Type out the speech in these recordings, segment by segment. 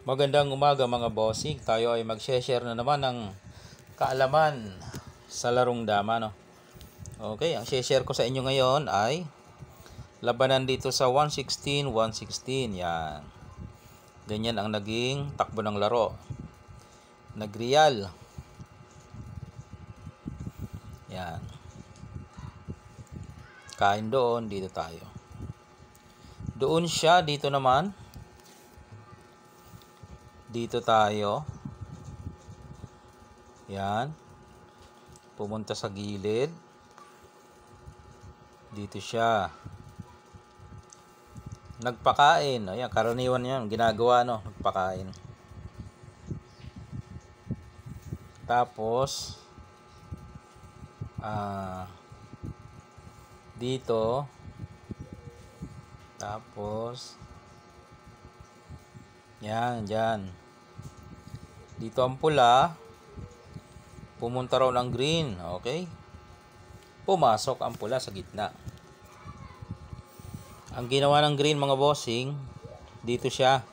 Magandang umaga mga bossing. Tayo ay mag-share na naman ng kaalaman sa larong dama, no? Okay, ang share ko sa inyo ngayon ay labanan dito sa 116, 116. Yan. Ganyan ang naging takbo ng laro. Nagreal. Yan. Kain doon, dito tayo. Doon siya, dito naman. Dito tayo. Yan. Pumunta sa gilid. Dito siya. Nagpakain. Ayan, karaniwan yan. Ginagawa, no? Nagpakain. Tapos, dito. Tapos, yan, dyan. Dito ang pula. Pumunta raw ng green. Okay. Pumasok ang pula sa gitna. Ang ginawa ng green mga bossing, dito siya.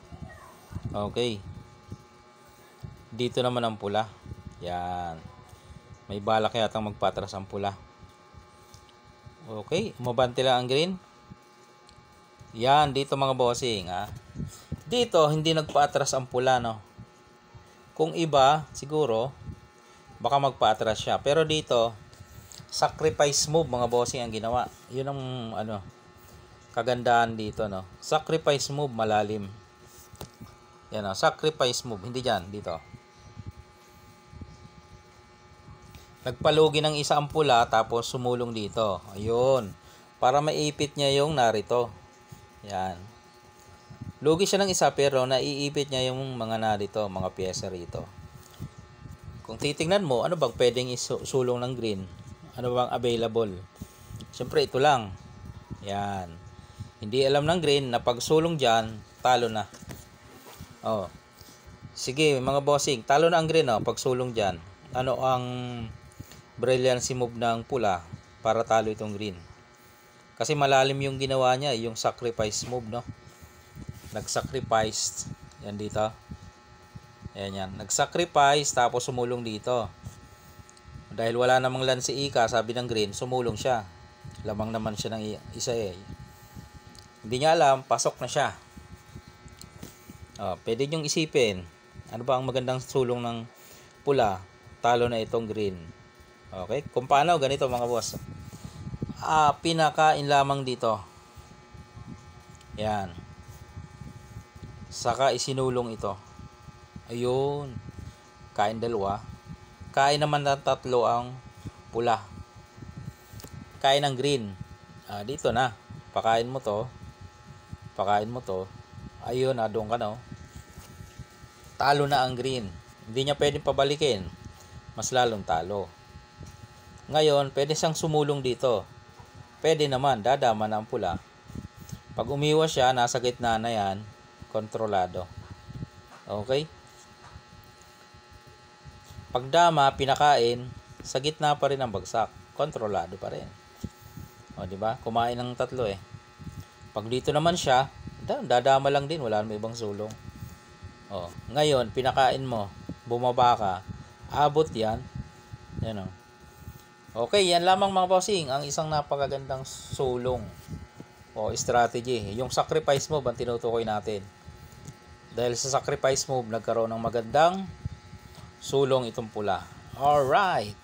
Okay. Dito naman ang pula. Yan. May balak yatang magpatras ang pula. Okay. Umabante lang ang green. Yan. Dito mga bossing. Dito, hindi nagpaatras ang pula, no? Kung iba, siguro, baka magpaatras siya. Pero dito, sacrifice move, mga bossing, ang ginawa. Yun ang, kagandahan dito, no? Sacrifice move, malalim. Yan, sacrifice move. Hindi dyan, dito. Nagpalugi ng isa ang pula, tapos sumulong dito. Ayun. Para maipit niya yung narito. Yan. Lugi siya ng isa pero naiipit niya yung mga narito, mga pyesa rito. Kung titingnan mo, ano bang pwedeng isulong ng green? Ano bang available? Siyempre ito lang. Yan. Hindi alam ng green na pag sulong dyan, talo na. Oh. Sige mga bossing, talo na ang green, pag sulong dyan. Ano ang brilliancy move ng pula para talo itong green? Kasi malalim yung ginawa niya, yung sacrifice move, no? Nag-sacrifice. Yan dito. Ayan yan. Nag-sacrifice tapos sumulong dito. Dahil wala namang land si Ika, sabi ng green, sumulong siya. Lamang naman siya ng isa eh. Hindi niya alam, pasok na siya. Pwede niyong isipin. Ano ba ang magandang sulong ng pula? Talo na itong green. Okay? Kung paano, ganito mga boss. Pinakain lamang dito. Yan. Saka isinulong ito. Ayun. Kain dalawa. Kain naman ng tatlo ang pula. Kain ng green. Dito na. Pakain mo to. Pakain mo to. Ayun, doon ka na. Talo na ang green. Hindi niya pwedeng pabalikin. Mas lalong talo. Ngayon, pwede siyang sumulong dito. Pwede naman, dadama na ang pula. Pag umiwas siya, nasa gitna na yan. Kontrolado. Okay? Pagdama, pinakain, sa gitna pa rin ang bagsak. Kontrolado pa rin. Di ba? Kumain ng tatlo eh. Pag dito naman siya, dadama lang din, wala namang ibang sulong. Ngayon, pinakain mo, bumaba ka, abot yan. Yan o. Okay, yan lamang mga bossing, ang isang napakagandang sulong o strategy. Yung sacrifice move ang tinutukoy natin. Dahil sa sacrifice move, nagkaroon ng magandang sulong itong pula. Alright.